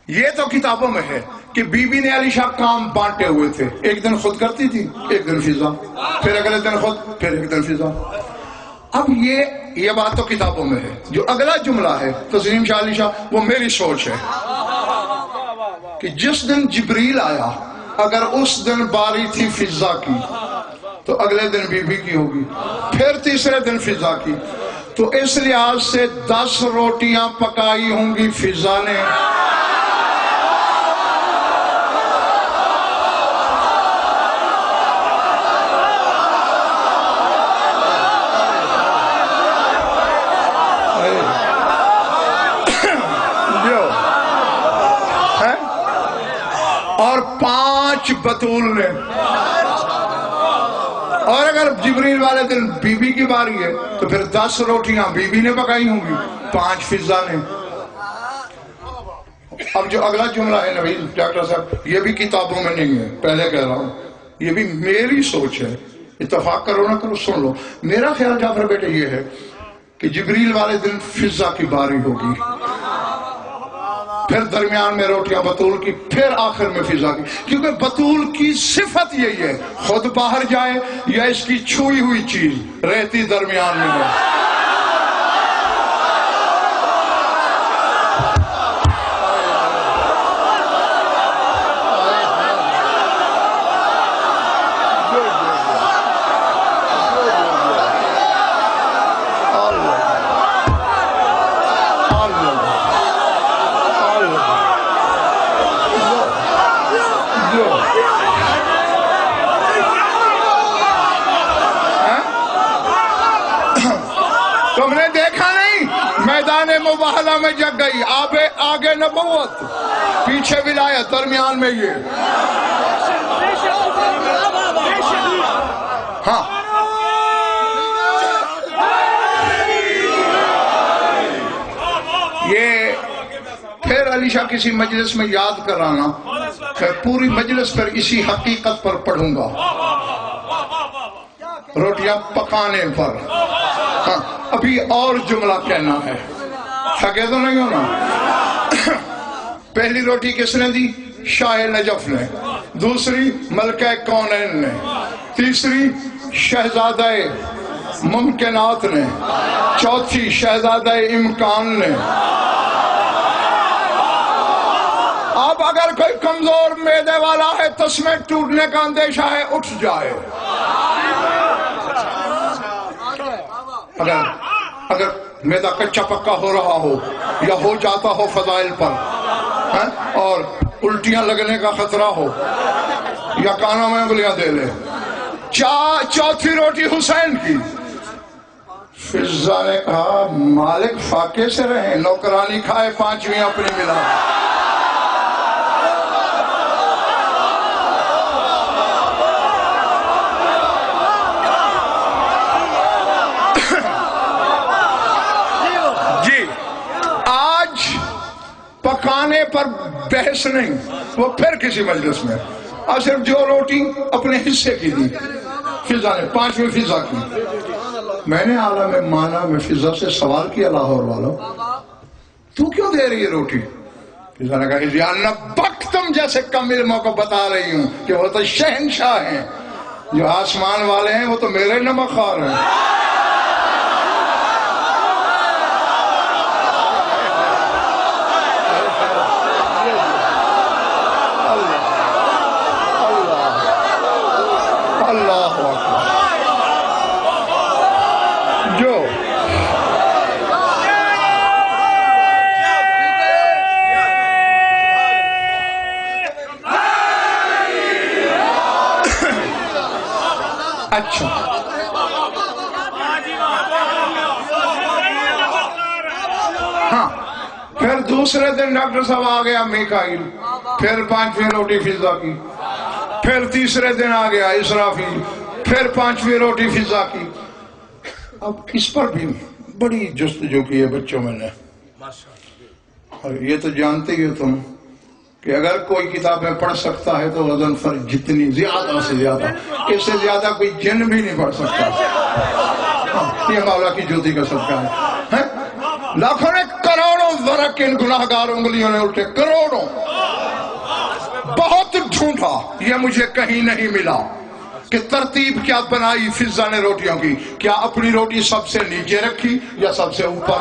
یہ تو کتابوں میں ہے کہ بی بی نے علی شاہ کام بانٹے ہوئے تھے، ایک دن خود کرتی تھی، ایک دن فضا، پھر اگلے دن خود، پھر ایک دن فضا۔ اب یہ بات تو کتابوں میں ہے، جو اگلا جملہ ہے تسلیم شاہ علی شاہ، وہ میری سوچ ہے کہ جس دن جبریل آیا اگر اس دن باری تھی فضا کی تو اگلے دن بی بی کی ہوگی، پھر تیسرے دن فضا کی، تو اس لحاظ سے 10 روٹیاں پکائی ہوں گی فضا نے، اور 5 بطول نے، اور اگر جبریل والے دن بی بی کی باری ہے تو پھر 10 روٹیاں بی بی نے پکائی ہوں گی، 5 فضا نے۔ اب جو اگلا جملہ ہے نبیل ڈاکٹر صاحب، یہ بھی کتابوں میں نہیں ہے، پہلے کہہ رہا ہوں، یہ بھی میری سوچ ہے، اتفاق کرو نہ کرو سن لو۔ میرا خیال جعفر بیٹے یہ ہے کہ جبریل والے دن فضا کی باری ہوگی، پھر درمیان میں روٹیاں بطول کی، پھر آخر میں فضا کی، کیونکہ بطول کی صفت یہی ہے، خود باہر جائے یا اس کی چھوئی ہوئی چیز رہتی درمیان میں ہے۔ تم نے دیکھا نہیں میدان مباہلہ میں جگ گئی، آگے نبوت، پیچھے ولایت، درمیان میں یہ۔ ہاں یہ پھر علی شاہ کسی مجلس میں یاد کرانا، پھر پوری مجلس پر اسی حقیقت پر پڑھوں گا، روٹیاں پکانے پر۔ ہاں ابھی اور جملہ کہنا ہے، تھکے تو نہیں ہونا۔ پہلی روٹی کس نے دی؟ شاہ نجف نے، دوسری ملکہ کونین نے، تیسری شہزادہ ممکنات نے، چوتھی شہزادہ امکان نے۔ اب اگر کوئی کمزور معدے والا ہے، تسمے ٹوٹنے کا اندیشہ ہے، اٹھ جائے۔ اگر معدہ کچا پکا ہو رہا ہو یا ہو جاتا ہو فضائل پر، اور الٹیاں لگنے کا خطرہ ہو یا کانوں میں انگلیاں دے لے۔ چوتھی روٹی حسین کی۔ فضا نے کہا مالک فاقے سے رہیں، نوکرانی کھائے، 5ویں اپنی ملا۔ پکانے پر بحث نہیں، وہ پھر کسی مجلس میں، اور صرف جو روٹی اپنے حصے کی دی فضا نے، 5ویں فضا کی۔ میں نے عالم مانا میں فضا سے سوال کیا، لاہور والوں تو کیوں دے رہی ہے روٹی؟ فضا نے کہا یا نبک، تم جیسے کم علموں کو بتا رہی ہوں کہ وہ تو شہنشاہ ہیں، جو آسمان والے ہیں وہ تو میرے نمک خوار ہیں۔ اچھا ہاں پھر دوسرے دن ڈاکٹر صاحب آ گیا میکائیل، پھر 5ویں روٹی فضا کی، پھر تیسرے دن آ گیا اسرافیل، پھر 5ویں روٹی فضا کی. اب اس پر بھی بڑی جستجو کی ہے بچوں میں نے. اور یہ تو جانتے ہی ہو تم کہ اگر کوئی کتابیں پڑھ سکتا ہے تو غضنفر جتنی زیادہ سے زیادہ، اس سے زیادہ کوئی جن بھی نہیں پڑھ سکتا. یہ مولا کی جوتی کا صدقہ ہے. لاکھوں نے کروڑوں ورق ان گناہگار انگلیوں نے الٹے، کروڑوں. بہت ڈھونڈا، یہ مجھے کہیں نہیں ملا کہ ترتیب کیا بنائی فضا نے روٹیوں کی. کیا اپنی روٹی سب سے نیچے رکھی یا سب سے اوپر؟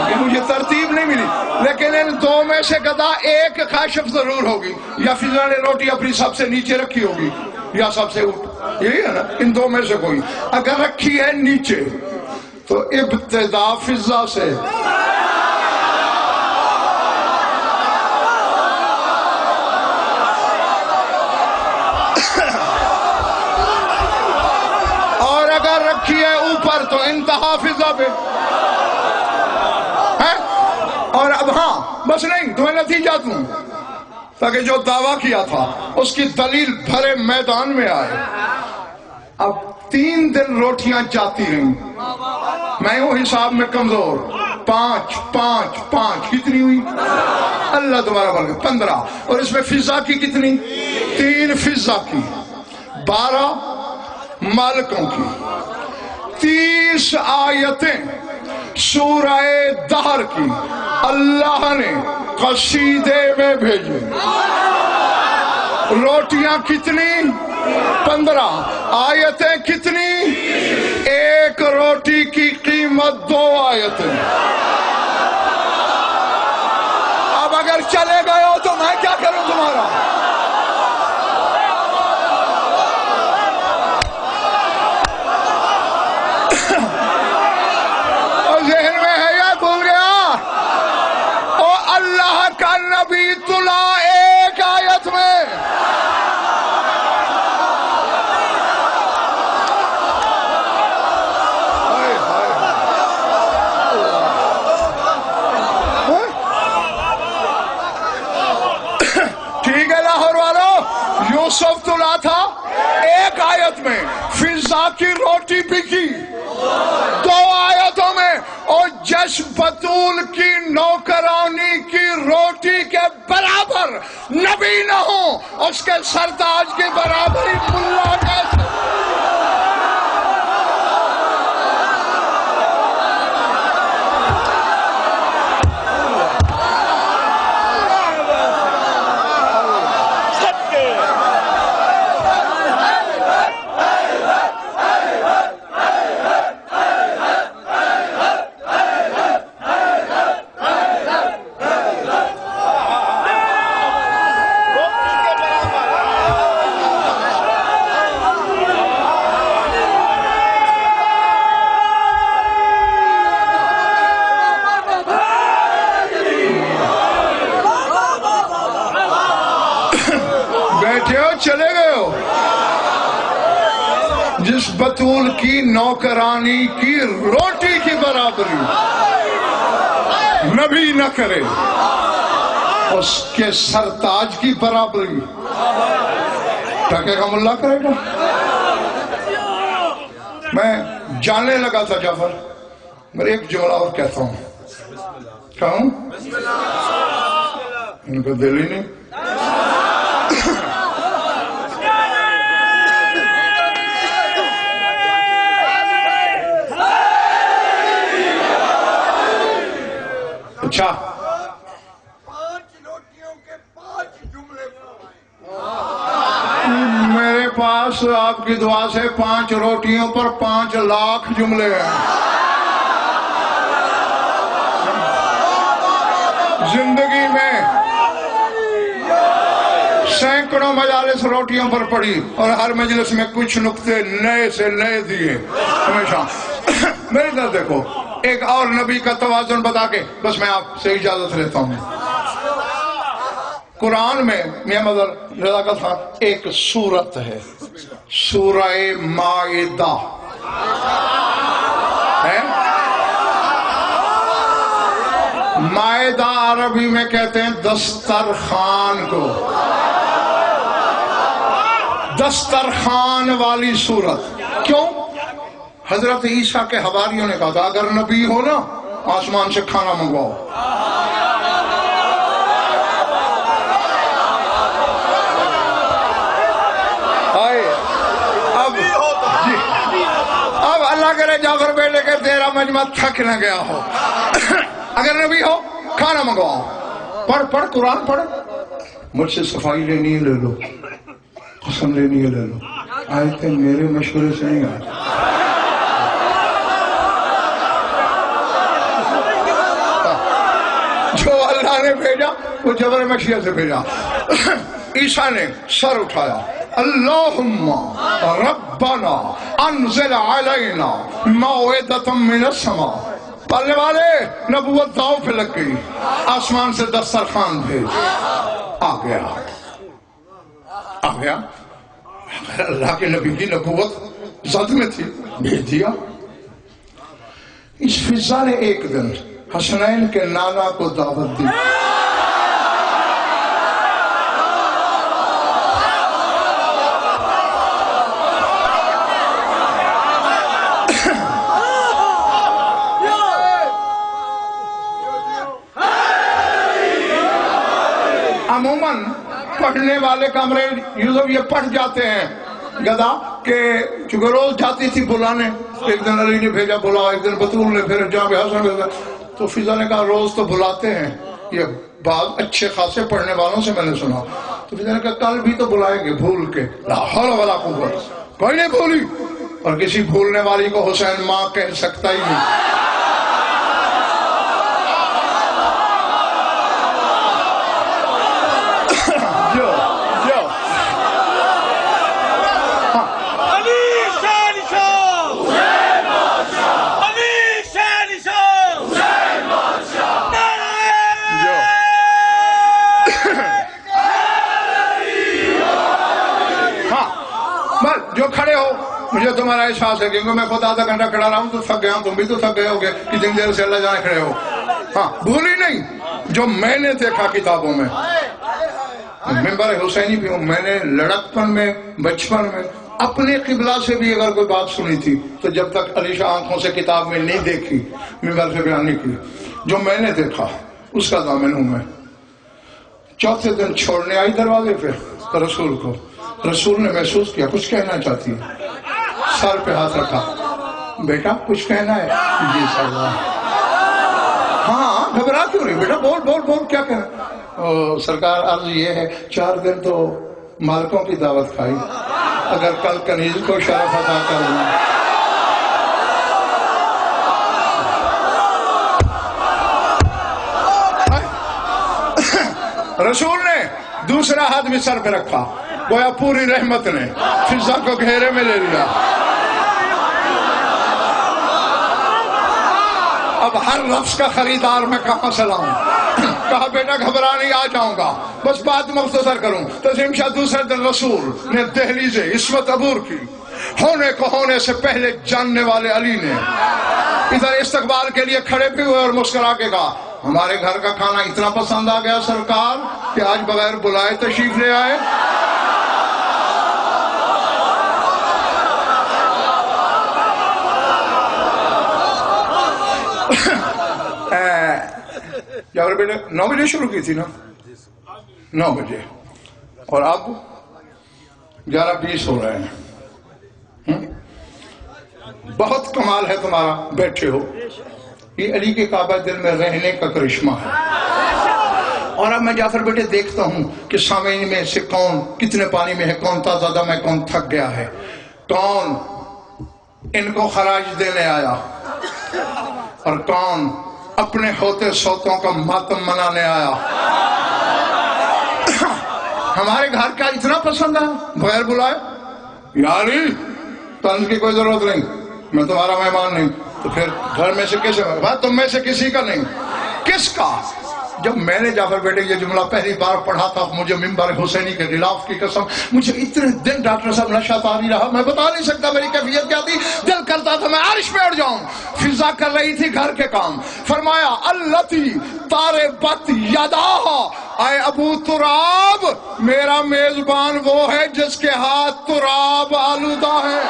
یہ مجھے ترتیب نہیں ملی. لیکن ان دو میں سے گدا ایک کاشف ضرور ہوگی. یا فضا نے روٹی اپنی سب سے نیچے رکھی ہوگی یا سب سے اوپر. یہی ہے نا، ان دو میں سے کوئی. اگر رکھی ہے نیچے تو ابتدا فضا سے. اور اگر رکھی ہے اوپر تو انتہا فضا پہ. اور اب ہاں بس نہیں، تمہیں نتیجہ دوں تاکہ جو دعویٰ کیا تھا اس کی دلیل بھرے میدان میں آئے. اب 3 دن روٹیاں جاتی رہیں. میں ہوں حساب میں کمزور. 5 5 5 کتنی ہوئی؟ اللہ تمہارا بل 15. اور اس میں فضا کی کتنی؟ 3 فضا کی، 12 مالکوں کی. 30 آیتیں سورہ دہر کی اللہ نے قصیدے میں بھیجے. روٹیاں کتنی؟ 15. آیتیں کتنی؟ 1 روٹی کی قیمت 2 آیتیں. اب اگر چلے گئے ہو تو میں کیا کروں تمہارا؟ ذہن میں ہے یا بھول گیا؟ او اللہ کا نبی تلا 1 آیت میں. ٹھیک ہے لاہور والوں، یوسف تلا تھا 1 آیت میں. فضا کی روٹی بکی 2 آیتوں میں. اور جس بطول کی نوکرانی کی روٹی کے برابر نبی نہ ہو، اس کے سرتاج کی برابری ملا کیسے؟ چلے گئے ہو؟ جس بطول کی نوکرانی کی روٹی کی برابری نبی نہ کرے، اس کے سرتاج کی برابری ٹکے کا ملا کرے گا. میں جانے لگا تھا جعفر، میں ایک جملہ اور کہتا ہوں. کہوں؟ ان کو دل ہی نہیں. اچھا، 5 روٹیوں کے 5 جملے. میرے پاس آپ کی دعا سے 5 روٹیوں پر 5 لاکھ جملے ہیں. زندگی میں سینکڑوں مجالس روٹیوں پر پڑی اور ہر مجلس میں کچھ نقطے نئے سے نئے دیے ہمیشہ. میری طرف دیکھو، ایک اور نبی کا توازن بتا کے بس میں آپ سے اجازت لیتا ہوں. قرآن میں میاں مدر رضا کا تھا ایک سورت ہے، سورہ مائدہ ہے. مائدہ عربی میں کہتے ہیں دسترخوان کو. دسترخوان والی صورت. کیوں؟ حضرت عیسیٰ کے حواریوں نے کہا تھا اگر نبی ہو نا آسمان سے کھانا منگواؤ. اب اللہ کرے جعفر بیٹے کہ تیرا مجمع تھک نہ گیا ہو. اگر نبی ہو کھانا منگواؤ. پڑھ قرآن پڑھ. مجھ سے صفائی لینی ہے لے لو, قسم لینی ہے لے لو. آیتیں میرے مشورے سے نہیں آتی. جو اللہ نے بھیجا وہ جبر مشیت سے بھیجا. عیسیٰ نے سر اٹھایا, اللہم ربنا انزل علینا موعدۃ من السماء. پڑھنے والے نبوت داؤ پہ لگ گئی. آسمان سے دسترخوان بھیج. آ گیا. اللہ کے نبی کی نبوت زد میں تھی, بھیج دیا. اس فضا نے ایک دن حسنین کے نانا کو دعوت دی. عموماً پڑھنے والے کمرے یوسف یہ پڑھ جاتے ہیں گدا کہ چونکہ روز جاتی تھی بلانے. ایک دن علی نے بھیجا بلا, ایک دن بطول نے, پھر جہاں بھی حسن بھیجا. تو فضا نے کہا روز تو بلاتے ہیں, یہ بعض اچھے خاصے پڑھنے والوں سے میں نے سنا. تو فضا نے کہا کل بھی تو بلائیں گے بھول کے. لا حول ولا قوت, کوئی نہیں بھولی. اور کسی بھولنے والی کو حسین ماں کہہ سکتا ہی نہیں. جو کھڑے ہو, مجھے تمہارا احساس ہے کیونکہ میں خود آدھا گھنٹہ کھڑا رہا ہوں تو تھک گیا ہوں, تم بھی تو تھک گئے ہوگے کتنی دیر سے اللہ جانے کھڑے ہو. ہاں بھولی نہیں جو میں نے دیکھا کتابوں میں. ممبر حسینی بھی ہوں, میں نے لڑکپن میں بچپن میں اپنے قبلہ سے بھی اگر کوئی بات سنی تھی تو جب تک علی شاہ آنکھوں سے کتاب میں نہیں دیکھی ممبر سے بیان نہیں کی. جو میں نے دیکھا اس کا ضامن ہوں میں. چوتھے دن چھوڑنے آئی دروازے پہ رسول کو. رسول نے محسوس کیا کچھ کہنا چاہتی ہے. سر پہ ہاتھ رکھا, بیٹا کچھ کہنا ہے؟ جی سر. ہاں گھبرا کیوں رہی بیٹا, بول بول بول کیا کہنا. سرکار عرض یہ ہے 4 دن تو مالکوں کی دعوت کھائی, اگر کل کنیز کو شرف عطا کر دوں. رسول نے دوسرا ہاتھ بھی سر پہ رکھا, گویا پوری رحمت نے فضا کو گھیرے میں لے لیا. اب ہر لفظ کا خریدار میں کہاں سے لاؤں. کہا بیٹا گھبرا نہیں, آ جاؤں گا, بس بات مختصر کروں. تسلیم شاہ دوسرے دن رسول نے دہلیز عصمت عبور کی. ہونے کو ہونے سے پہلے جاننے والے علی نے ادھر استقبال کے لیے کھڑے بھی ہوئے اور مسکرا کے کہا ہمارے گھر کا کھانا اتنا پسند آ گیا سرکار کہ آج بغیر بلائے تشریف لے آئے. جعفر بیٹے 9 بجے شروع کی تھی نا, 9 بجے, اور اب 11:20 ہو رہے ہیں. بہت کمال ہے تمہارا, بیٹھے ہو. یہ علی کے کعبہ دل میں رہنے کا کرشمہ ہے. اور اب میں جعفر بیٹے دیکھتا ہوں کہ سامعین میں سے کون کتنے پانی میں ہے, کون تازہ دم ہے, کون تھک گیا ہے, کون ان کو خراج دینے آیا اور کون اپنے ہوتے سوتوں کا ماتم منانے آیا. ہمارے گھر کا اتنا پسند ہے بغیر بلائے. یاری طنز کی کوئی ضرورت نہیں, میں تمہارا مہمان نہیں. تو پھر گھر میں سے کیسے, تم میں سے کسی کا نہیں, کس کا. جب میں نے جعفر بیٹے یہ جملہ پہلی بار پڑھا تھا مجھے ممبر حسینی کے غلاف کی قسم مجھے اتنے دن ڈاکٹر صاحب نشہ تاری رہا, میں بتا نہیں سکتا میری کیفیت کیا تھی. دل کرتا تھا میں عرش پہ اڑ جاؤں. فضا کر رہی تھی گھر کے کام. فرمایا التی تارے بت یاداہا اے ابو تراب، میرا میزبان وہ ہے جس کے ہاتھ تراب آلودہ ہے۔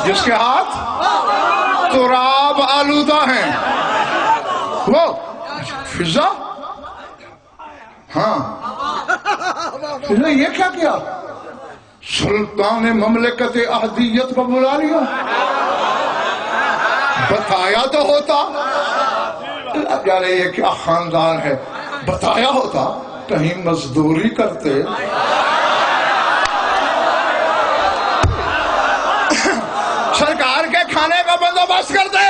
جس کے ہاتھ تراب آلودہ ہیں، وہ فضا۔ ہاں یہ کیا کیا؟ سلطان مملکت احدیت کو بلا لیا، بتایا تو ہوتا، یار یہ کیا خاندان ہے، بتایا ہوتا کہیں مزدوری کرتے، سرکار کے کھانے کا بندوبست کرتے۔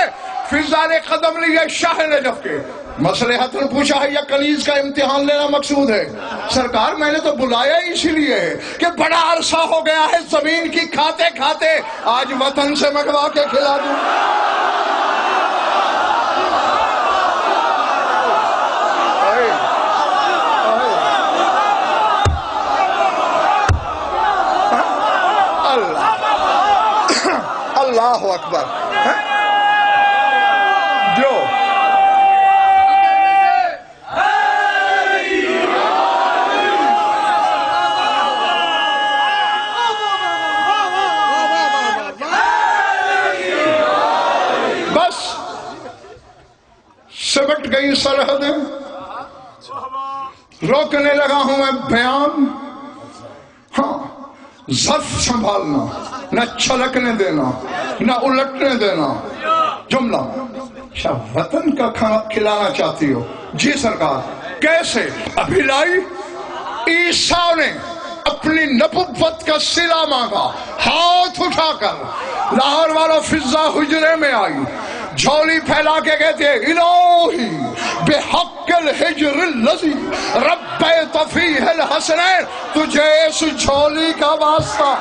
فضا نے قدم لیے شاہ نجف کے، مصلحت نے پوچھا ہے یا کنیز کا امتحان لینا مقصود ہے؟ سرکار میں نے تو بلایا ہی اسی لیے ہے کہ بڑا عرصہ ہو گیا ہے زمین کی کھاتے کھاتے، آج وطن سے منگوا کے کھلا دوں۔ اللہ اکبر۔ جو بس سمٹ گئی سرحدیں، روکنے لگا ہوں میں بیان۔ ہاں ظرف سنبھالنا، نہ چھلکنے دینا، نہ الٹنے دینا۔ جملہ اچھا وطن کا کھانا کھلانا چاہتی ہو؟ جی سرکار۔ کیسے؟ ابھی لائی۔ عیسیٰ نے اپنی نبوت کا صلہ مانگا، ہاتھ اٹھا کر لاہور والا فضا حجرے میں آئی، جھولی پھیلا کے کہتے الہی بحق الحجر الذی ربیت فیہ الحسنین، تجھے اس جھولی کا واسطہ۔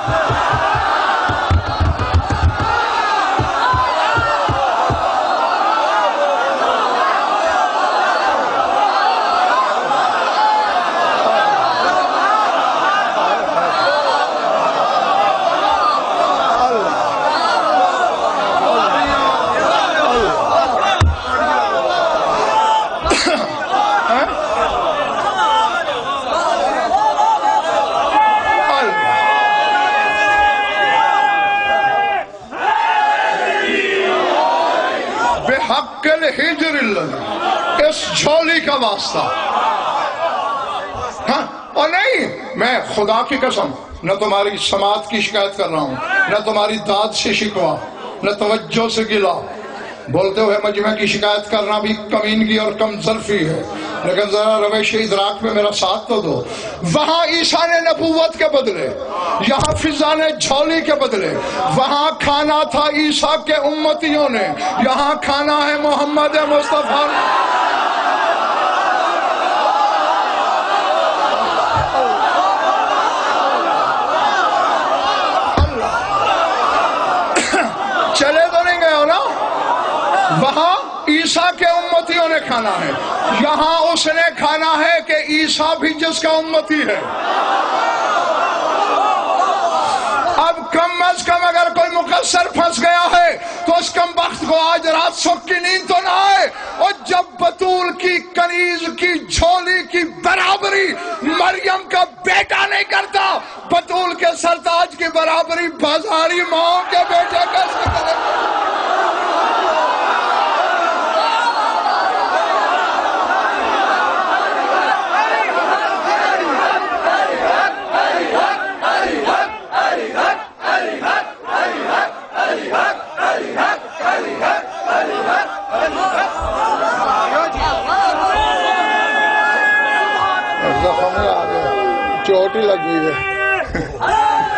بحق الحجر الذی، اس جھولی کا واسطہ۔ ہاں اور نہیں، میں خدا کی قسم نہ تمہاری سماعت کی شکایت کر رہا ہوں، نہ تمہاری داد سے شکوا، نہ توجہ سے گلا۔ بولتے ہوئے مجمع کی شکایت کرنا بھی کمینگی اور کم ظرفی ہے، لیکن ذرا روش ادراک میں میرا ساتھ تو دو۔ وہاں عیسیٰ نے نبوت کے بدلے، یہاں فضا نے جھولی کے بدلے۔ وہاں کھانا تھا عیسیٰ کے امتیوں نے، یہاں کھانا ہے محمد مصطفیٰ۔ چلے تو نہیں گئے ہو نا؟ وہاں عیسیٰ کے امتیوں نے کھانا ہے، یہاں اس نے کھانا ہے کہ عیسیٰ بھی جس کا امتی ہے۔ اب کم از کم اگر کوئی مقصر پھنس گیا ہے تو اس کم بخت کو آج رات سکھ کی نیند تو نہ آئے۔ اور جب بطول کی کنیز کی جھولی کی برابری مریم کا بیٹا نہیں کرتا، بطول کے سرتاج کی برابری بازاری ماں کے بیٹے کیسے کرے گا؟ زخم آ گیا، چوٹ ہی لگ گئی ہے۔